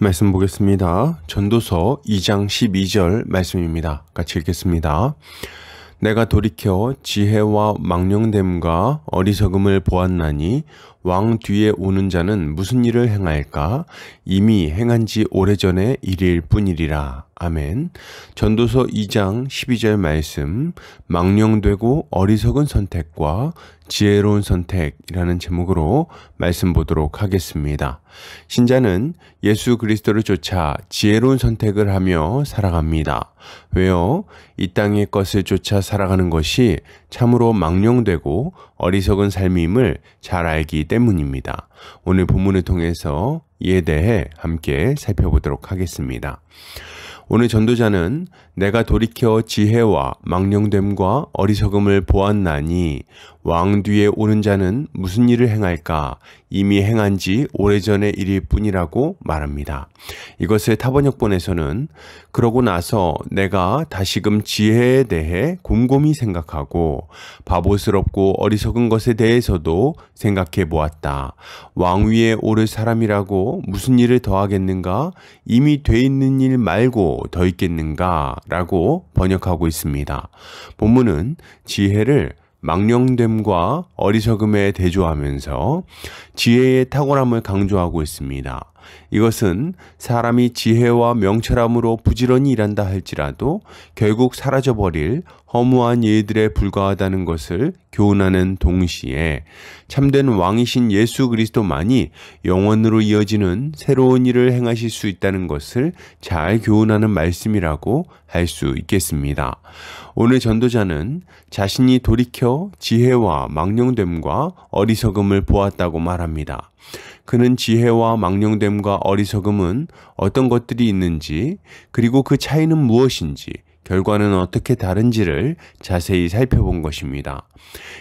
말씀 보겠습니다. 전도서 2장 12절 말씀입니다. 같이 읽겠습니다. 내가 돌이켜 지혜와 망령됨과 어리석음을 보았나니 왕 뒤에 오는 자는 무슨 일을 행할까? 이미 행한 지 오래전의 일일 뿐이리라. 아멘. 전도서 2장 12절 말씀, 망령되고 어리석은 선택과 지혜로운 선택이라는 제목으로 말씀 보도록 하겠습니다. 신자는 예수 그리스도를 쫓아 지혜로운 선택을 하며 살아갑니다. 왜요? 이 땅의 것을 쫓아 살아가는 것이 참으로 망령되고 어리석은 삶임을 잘 알기 때문입니다. 오늘 본문을 통해서 이에 대해 함께 살펴보도록 하겠습니다. 오늘 전도자는 내가 돌이켜 지혜와 망령됨과 어리석음을 보았나니 왕 뒤에 오는 자는 무슨 일을 행할까? 이미 행한 지 오래전의 일일 뿐이라고 말합니다. 이것을 타번역본에서는 그러고 나서 내가 다시금 지혜에 대해 곰곰이 생각하고 바보스럽고 어리석은 것에 대해서도 생각해 보았다. 왕 위에 오를 사람이라고 무슨 일을 더하겠는가? 이미 돼 있는 일 말고 더 있겠는가? 라고 번역하고 있습니다. 본문은 지혜를 망령됨과 어리석음에 대조하면서 지혜의 탁월함을 강조하고 있습니다. 이것은 사람이 지혜와 명철함으로 부지런히 일한다 할지라도 결국 사라져버릴 허무한 일들에 불과하다는 것을 교훈하는 동시에 참된 왕이신 예수 그리스도만이 영원으로 이어지는 새로운 일을 행하실 수 있다는 것을 잘 교훈하는 말씀이라고 할 수 있겠습니다. 오늘 전도자는 자신이 돌이켜 지혜와 망령됨과 어리석음을 보았다고 말합니다. 그는 지혜와 망령됨과 어리석음은 어떤 것들이 있는지, 그리고 그 차이는 무엇인지, 결과는 어떻게 다른지를 자세히 살펴본 것입니다.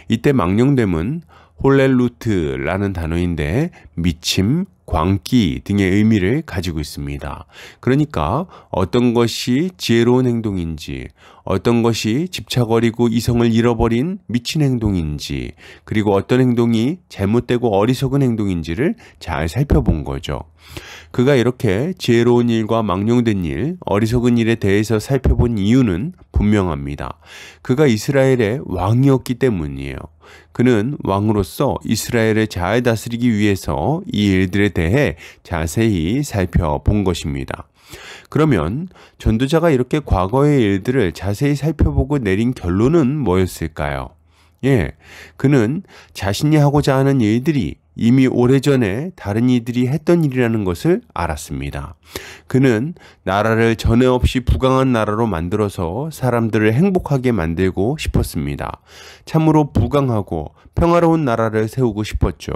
이때 망령됨은 홀렐루트라는 단어인데 미침, 광기 등의 의미를 가지고 있습니다. 그러니까 어떤 것이 지혜로운 행동인지, 어떤 것이 집착어리고 이성을 잃어버린 미친 행동인지, 그리고 어떤 행동이 잘못되고 어리석은 행동인지를 잘 살펴본 거죠. 그가 이렇게 지혜로운 일과 망령된 일, 어리석은 일에 대해서 살펴본 이유는 분명합니다. 그가 이스라엘의 왕이었기 때문이에요. 그는 왕으로서 이스라엘을 잘 다스리기 위해서 이 일들에 대해 자세히 살펴본 것입니다. 그러면 전도자가 이렇게 과거의 일들을 자세히 살펴보고 내린 결론은 뭐였을까요? 그는 자신이 하고자 하는 일들이 이미 오래전에 다른 이들이 했던 일이라는 것을 알았습니다. 그는 나라를 전에 없이 부강한 나라로 만들어서 사람들을 행복하게 만들고 싶었습니다. 참으로 부강하고 평화로운 나라를 세우고 싶었죠.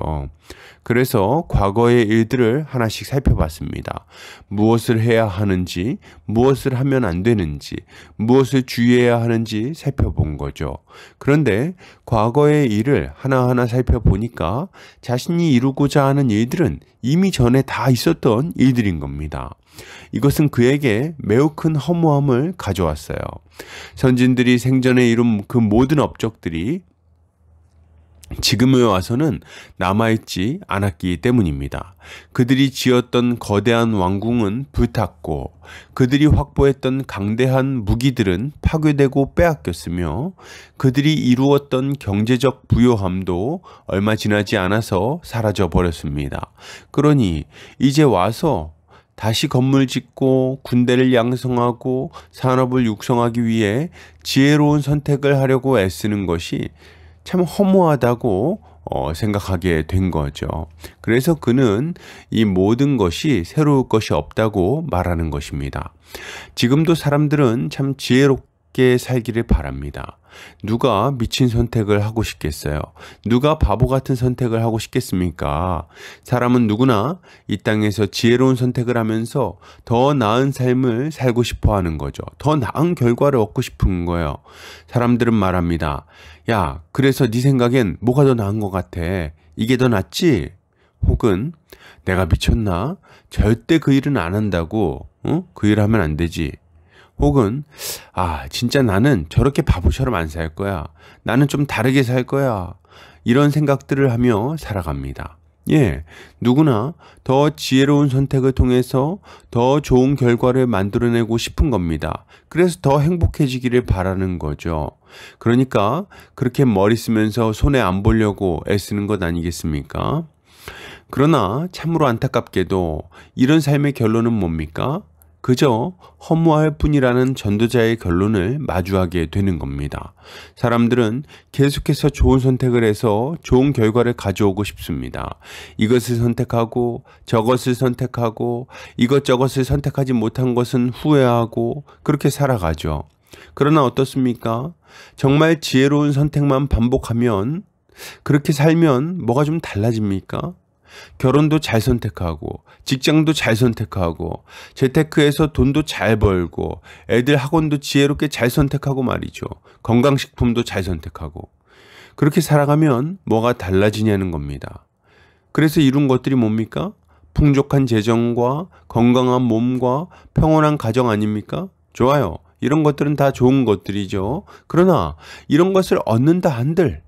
그래서 과거의 일들을 하나씩 살펴봤습니다. 무엇을 해야 하는지, 무엇을 하면 안 되는지, 무엇을 주의해야 하는지 살펴본 거죠. 그런데 과거의 일을 하나하나 살펴보니까 자신이 이루고자 하는 일들은 이미 전에 다 있었던 일들인 겁니다. 이것은 그에게 매우 큰 허무함을 가져왔어요. 선진들이 생전에 이룬 그 모든 업적들이 지금에 와서는 남아있지 않았기 때문입니다. 그들이 지었던 거대한 왕궁은 불탔고 그들이 확보했던 강대한 무기들은 파괴되고 빼앗겼으며 그들이 이루었던 경제적 부요함도 얼마 지나지 않아서 사라져 버렸습니다. 그러니 이제 와서 다시 건물 짓고 군대를 양성하고 산업을 육성하기 위해 지혜로운 선택을 하려고 애쓰는 것이 참 허무하다고 생각하게 된 거죠. 그래서 그는 이 모든 것이 새로울 것이 없다고 말하는 것입니다. 지금도 사람들은 참 지혜롭게 살기를 바랍니다. 누가 미친 선택을 하고 싶겠어요? 누가 바보 같은 선택을 하고 싶겠습니까? 사람은 누구나 이 땅에서 지혜로운 선택을 하면서 더 나은 삶을 살고 싶어 하는 거죠. 더 나은 결과를 얻고 싶은 거예요. 사람들은 말합니다. 야, 그래서 네 생각엔 뭐가 더 나은 것 같아? 이게 더 낫지? 혹은 내가 미쳤나? 절대 그 일은 안 한다고. 그 일 하면 안 되지. 혹은 진짜 나는 저렇게 바보처럼 안 살 거야. 나는 좀 다르게 살 거야. 이런 생각들을 하며 살아갑니다. 예, 누구나 더 지혜로운 선택을 통해서 더 좋은 결과를 만들어내고 싶은 겁니다. 그래서 더 행복해지기를 바라는 거죠. 그러니까 그렇게 머리 쓰면서 손해 안 보려고 애쓰는 것 아니겠습니까? 그러나 참으로 안타깝게도 이런 삶의 결론은 뭡니까? 그저 허무할 뿐이라는 전도자의 결론을 마주하게 되는 겁니다. 사람들은 계속해서 좋은 선택을 해서 좋은 결과를 가져오고 싶습니다. 이것을 선택하고 저것을 선택하고 이것저것을 선택하지 못한 것은 후회하고 그렇게 살아가죠. 그러나 어떻습니까? 정말 지혜로운 선택만 반복하면 그렇게 살면 뭐가 좀 달라집니까? 결혼도 잘 선택하고 직장도 잘 선택하고 재테크에서 돈도 잘 벌고 애들 학원도 지혜롭게 잘 선택하고 말이죠. 건강식품도 잘 선택하고 그렇게 살아가면 뭐가 달라지냐는 겁니다. 그래서 이룬 것들이 뭡니까? 풍족한 재정과 건강한 몸과 평온한 가정 아닙니까? 좋아요. 이런 것들은 다 좋은 것들이죠. 그러나 이런 것을 얻는다 한들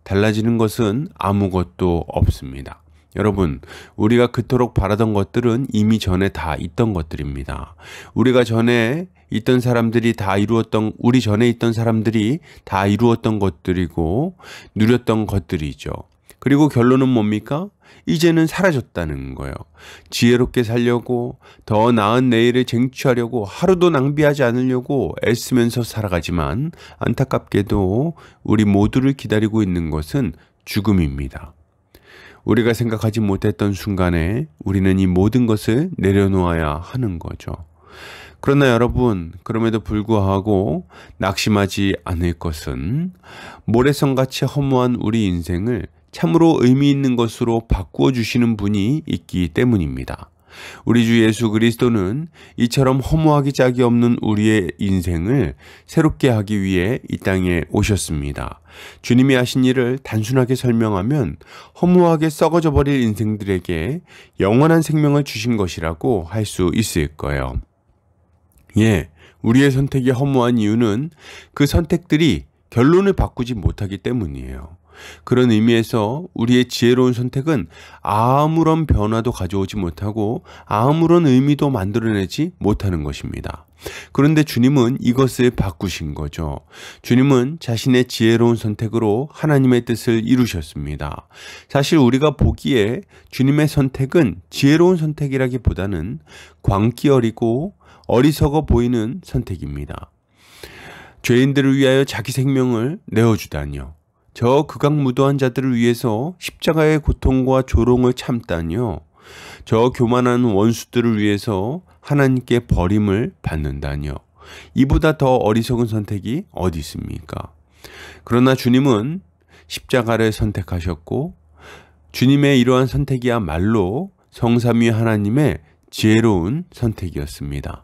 달라지는 것은 아무것도 없습니다. 여러분, 우리가 그토록 바라던 것들은 이미 전에 다 있던 것들입니다. 우리 전에 있던 사람들이 다 이루었던 것들이고 누렸던 것들이죠. 그리고 결론은 뭡니까? 이제는 사라졌다는 거예요. 지혜롭게 살려고 더 나은 내일을 쟁취하려고 하루도 낭비하지 않으려고 애쓰면서 살아가지만 안타깝게도 우리 모두를 기다리고 있는 것은 죽음입니다. 우리가 생각하지 못했던 순간에 우리는 이 모든 것을 내려놓아야 하는 거죠. 그러나 여러분, 그럼에도 불구하고 낙심하지 않을 것은 모래성같이 허무한 우리 인생을 참으로 의미 있는 것으로 바꾸어 주시는 분이 있기 때문입니다. 우리 주 예수 그리스도는 이처럼 허무하기 짝이 없는 우리의 인생을 새롭게 하기 위해 이 땅에 오셨습니다. 주님이 하신 일을 단순하게 설명하면 허무하게 썩어져 버릴 인생들에게 영원한 생명을 주신 것이라고 할 수 있을 거예요. 예, 우리의 선택이 허무한 이유는 그 선택들이 결론을 바꾸지 못하기 때문이에요. 그런 의미에서 우리의 지혜로운 선택은 아무런 변화도 가져오지 못하고 아무런 의미도 만들어내지 못하는 것입니다. 그런데 주님은 이것을 바꾸신 거죠. 주님은 자신의 지혜로운 선택으로 하나님의 뜻을 이루셨습니다. 사실 우리가 보기에 주님의 선택은 지혜로운 선택이라기보다는 광기 어리고 어리석어 보이는 선택입니다. 죄인들을 위하여 자기 생명을 내어주다니요. 저 극악무도한 자들을 위해서 십자가의 고통과 조롱을 참다니요. 저 교만한 원수들을 위해서 하나님께 버림을 받는다니요. 이보다 더 어리석은 선택이 어디 있습니까? 그러나 주님은 십자가를 선택하셨고 주님의 이러한 선택이야말로 성삼위 하나님의 지혜로운 선택이었습니다.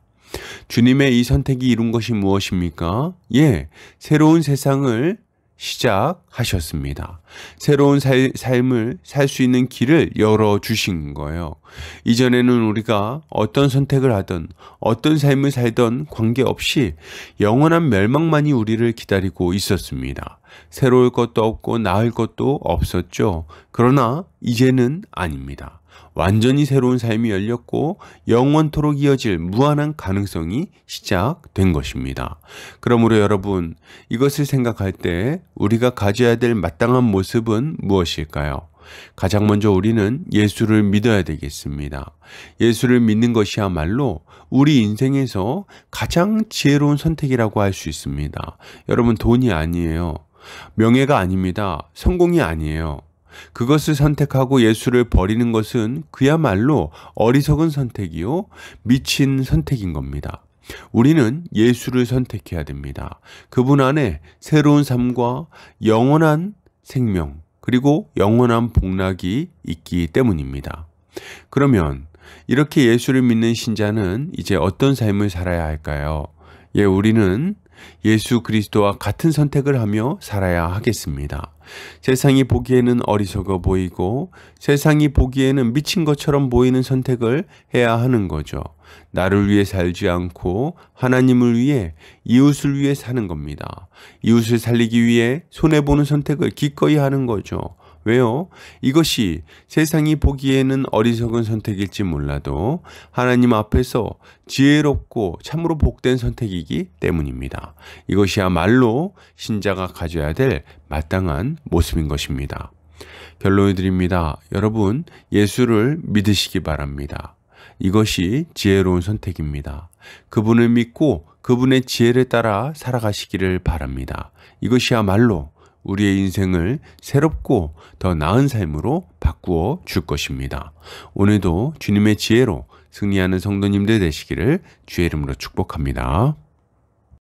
주님의 이 선택이 이룬 것이 무엇입니까? 예, 새로운 세상을 시작하셨습니다. 새로운 삶을 살 수 있는 길을 열어주신 거예요. 이전에는 우리가 어떤 선택을 하든 어떤 삶을 살던 관계없이 영원한 멸망만이 우리를 기다리고 있었습니다. 새로울 것도 없고 나을 것도 없었죠. 그러나 이제는 아닙니다. 완전히 새로운 삶이 열렸고 영원토록 이어질 무한한 가능성이 시작된 것입니다. 그러므로 여러분, 이것을 생각할 때 우리가 가져야 될 마땅한 모습은 무엇일까요? 가장 먼저 우리는 예수를 믿어야 되겠습니다. 예수를 믿는 것이야말로 우리 인생에서 가장 지혜로운 선택이라고 할 수 있습니다. 여러분, 돈이 아니에요. 명예가 아닙니다. 성공이 아니에요. 그것을 선택하고 예수를 버리는 것은 그야말로 어리석은 선택이요, 미친 선택인 겁니다. 우리는 예수를 선택해야 됩니다. 그분 안에 새로운 삶과 영원한 생명, 그리고 영원한 복락이 있기 때문입니다. 그러면 이렇게 예수를 믿는 신자는 이제 어떤 삶을 살아야 할까요? 예, 우리는 예수 그리스도와 같은 선택을 하며 살아야 하겠습니다. 세상이 보기에는 어리석어 보이고 세상이 보기에는 미친 것처럼 보이는 선택을 해야 하는 거죠. 나를 위해 살지 않고 하나님을 위해, 이웃을 위해 사는 겁니다. 이웃을 살리기 위해 손해보는 선택을 기꺼이 하는 거죠. 왜요? 이것이 세상이 보기에는 어리석은 선택일지 몰라도 하나님 앞에서 지혜롭고 참으로 복된 선택이기 때문입니다. 이것이야말로 신자가 가져야 될 마땅한 모습인 것입니다. 결론을 드립니다. 여러분, 예수를 믿으시기 바랍니다. 이것이 지혜로운 선택입니다. 그분을 믿고 그분의 지혜를 따라 살아가시기를 바랍니다. 이것이야말로 우리의 인생을 새롭고 더 나은 삶으로 바꾸어 줄 것입니다. 오늘도 주님의 지혜로 승리하는 성도님들 되시기를 주의 이름으로 축복합니다.